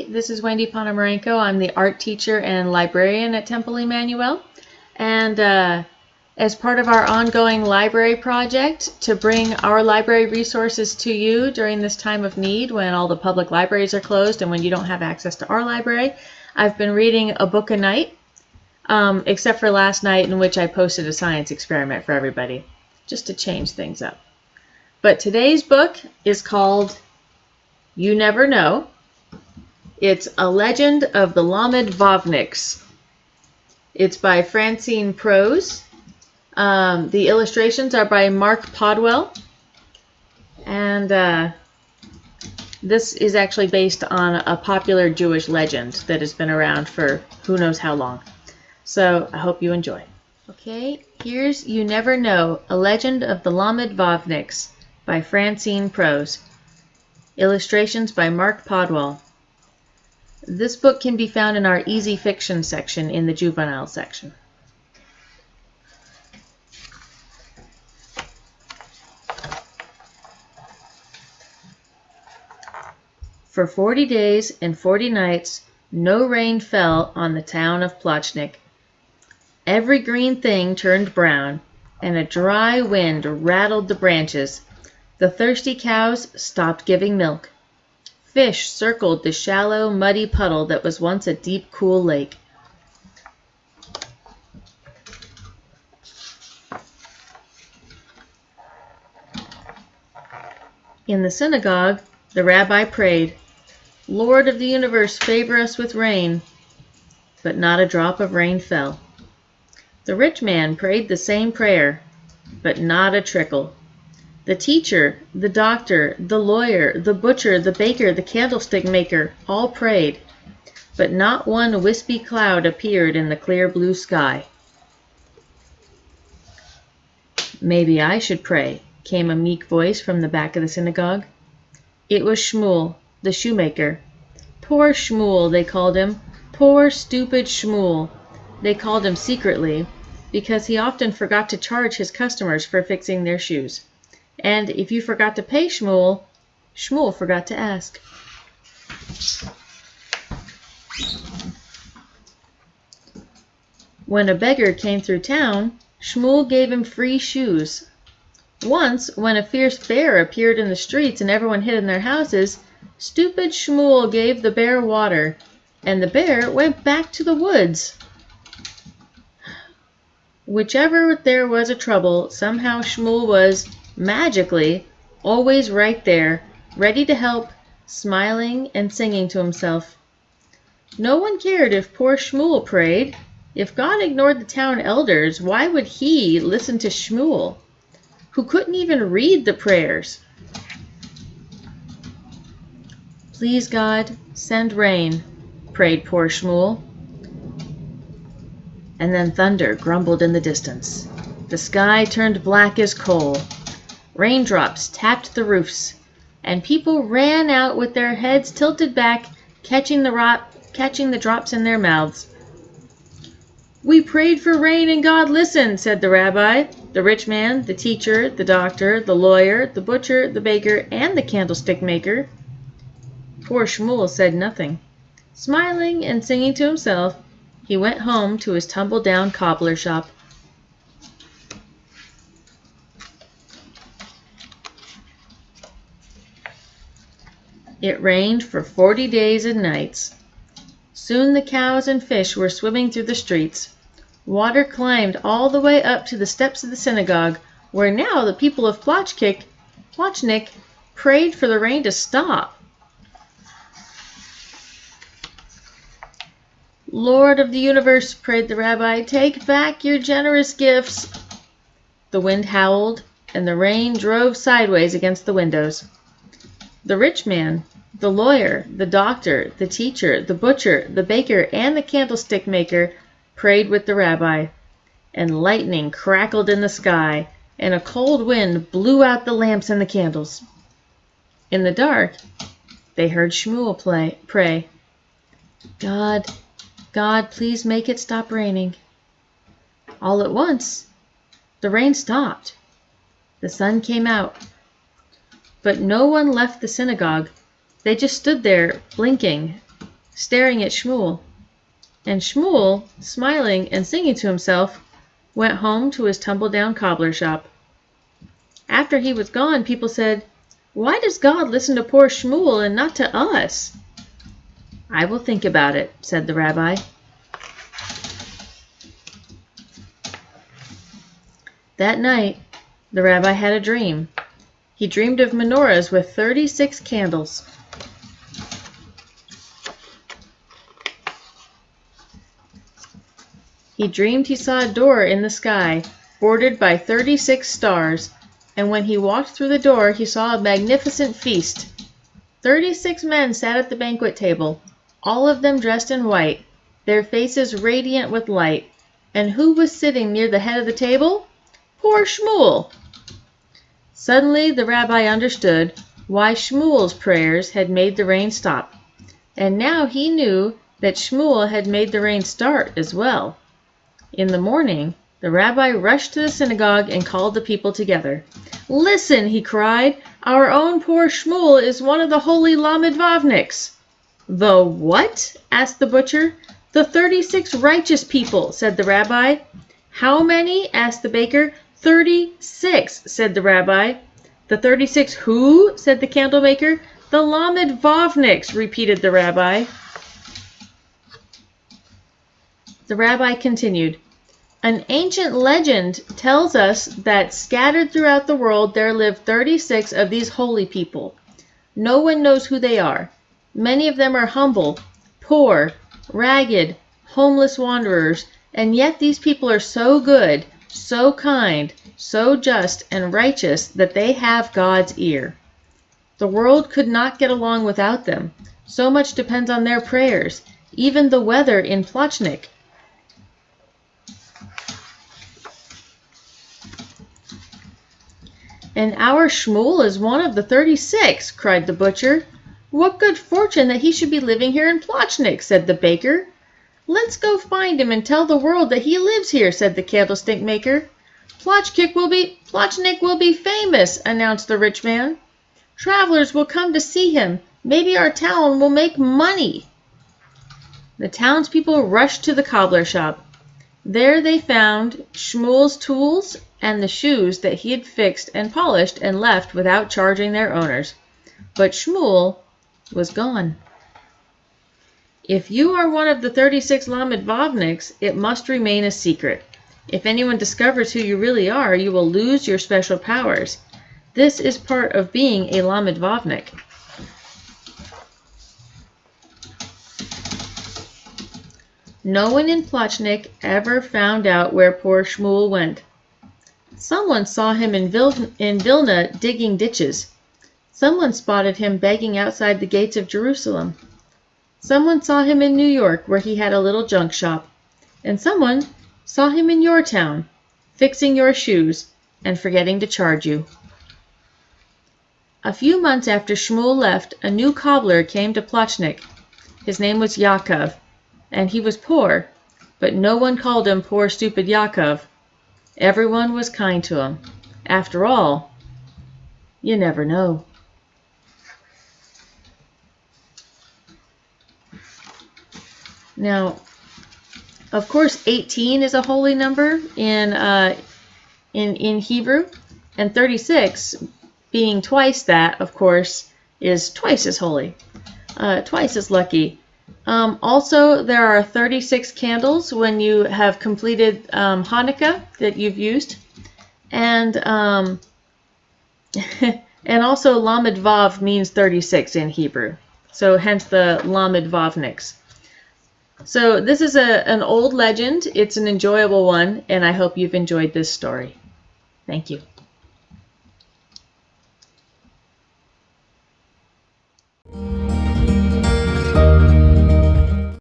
Hi, this is Wendy Ponomarenko. I'm the art teacher and librarian at Temple Emanu-El. And as part of our ongoing library project to bring our library resources to you during this time of need when all the public libraries are closed and when you don't have access to our library, I've been reading a book a night, except for last night in which I posted a science experiment for everybody, just to change things up. But today's book is called You Never Know. It's A Legend of the Lamed-vavs. It's by Francine Prose. The illustrations are by Mark Podwell. And this is actually based on a popular Jewish legend that has been around for who knows how long. So I hope you enjoy. Okay, here's You Never Know, A Legend of the Lamed-vavs by Francine Prose. Illustrations by Mark Podwell. This book can be found in our Easy Fiction section in the Juvenile section. For 40 days and 40 nights, no rain fell on the town of Plochnik. Every green thing turned brown, and a dry wind rattled the branches. The thirsty cows stopped giving milk. Fish circled the shallow, muddy puddle that was once a deep, cool lake. In the synagogue, the rabbi prayed, "Lord of the universe, favor us with rain." But not a drop of rain fell. The rich man prayed the same prayer, but not a trickle. The teacher, the doctor, the lawyer, the butcher, the baker, the candlestick maker, all prayed, but not one wispy cloud appeared in the clear blue sky. "Maybe I should pray," came a meek voice from the back of the synagogue. It was Shmuel, the shoemaker. Poor Shmuel, they called him. Poor, stupid Shmuel. They called him secretly, because he often forgot to charge his customers for fixing their shoes. And if you forgot to pay Shmuel, Shmuel forgot to ask. When a beggar came through town, Shmuel gave him free shoes. Once, when a fierce bear appeared in the streets and everyone hid in their houses, stupid Shmuel gave the bear water, and the bear went back to the woods. Whichever there was a trouble, somehow Shmuel was, magically, always right there, ready to help, smiling and singing to himself. No one cared if poor Shmuel prayed. If God ignored the town elders, why would he listen to Shmuel, who couldn't even read the prayers? "Please, God, send rain," prayed poor Shmuel. And then thunder grumbled in the distance. The sky turned black as coal. Raindrops tapped the roofs, and people ran out with their heads tilted back, catching the drops in their mouths. "We prayed for rain and God listened," said the rabbi, the rich man, the teacher, the doctor, the lawyer, the butcher, the baker, and the candlestick maker. Poor Shmuel said nothing. Smiling and singing to himself, he went home to his tumble-down cobbler shop. It rained for 40 days and nights. Soon the cows and fish were swimming through the streets. Water climbed all the way up to the steps of the synagogue, where now the people of Plochnik prayed for the rain to stop. "Lord of the universe," prayed the rabbi, "take back your generous gifts." The wind howled, and the rain drove sideways against the windows. The rich man, the lawyer, the doctor, the teacher, the butcher, the baker, and the candlestick maker prayed with the rabbi, and lightning crackled in the sky, and a cold wind blew out the lamps and the candles. In the dark, they heard Shmuel pray, God, please make it stop raining." All at once, the rain stopped. The sun came out. But no one left the synagogue. They just stood there, blinking, staring at Shmuel. And Shmuel, smiling and singing to himself, went home to his tumble-down cobbler shop. After he was gone, people said, "Why does God listen to poor Shmuel and not to us?" "I will think about it," said the rabbi. That night, the rabbi had a dream. He dreamed of menorahs with 36 candles. He dreamed he saw a door in the sky, bordered by 36 stars, and when he walked through the door, he saw a magnificent feast. 36 men sat at the banquet table, all of them dressed in white, their faces radiant with light. And who was sitting near the head of the table? Poor Shmuel! Suddenly the rabbi understood why Shmuel's prayers had made the rain stop, and now he knew that Shmuel had made the rain start as well. In the morning, the rabbi rushed to the synagogue and called the people together. "Listen," he cried, "our own poor Shmuel is one of the holy Lamed-vavs." "The what?" asked the butcher. "The 36 righteous people," said the rabbi. "How many?" asked the baker. 36, said the rabbi. "The 36 who?" said the candlemaker. "The Lamed-vavs," repeated the rabbi. The rabbi continued, "An ancient legend tells us that scattered throughout the world there live 36 of these holy people. No one knows who they are. Many of them are humble, poor, ragged, homeless wanderers, and yet these people are so good, so kind, so just and righteous that they have God's ear. The world could not get along without them. So much depends on their prayers, even the weather in Plochnik." "And our Shmuel is one of the 36, cried the butcher. "What good fortune that he should be living here in Plochnik," said the baker. "Let's go find him and tell the world that he lives here," said the candlestick maker. Plochnik will be famous," announced the rich man. "Travelers will come to see him. Maybe our town will make money." The townspeople rushed to the cobbler shop. There they found Shmuel's tools and the shoes that he had fixed and polished and left without charging their owners. But Shmuel was gone. If you are one of the 36 Lamed-vavs, it must remain a secret. If anyone discovers who you really are, you will lose your special powers. This is part of being a Lamed-vavnik. No one in Plochnik ever found out where poor Shmuel went. Someone saw him in Vilna digging ditches. Someone spotted him begging outside the gates of Jerusalem. Someone saw him in New York, where he had a little junk shop. And someone saw him in your town, fixing your shoes and forgetting to charge you. A few months after Shmuel left, a new cobbler came to Plochnik. His name was Yaakov, and he was poor, but no one called him poor stupid Yaakov. Everyone was kind to him. After all, you never know. Now, of course, 18 is a holy number in Hebrew, and 36, being twice that, of course, is twice as holy, twice as lucky. Also, there are 36 candles when you have completed Hanukkah that you've used, and and also Lamed-vav means 36 in Hebrew, so hence the Lamed-vavniks. So this is an old legend. It's an enjoyable one, and I hope you've enjoyed this story. Thank you.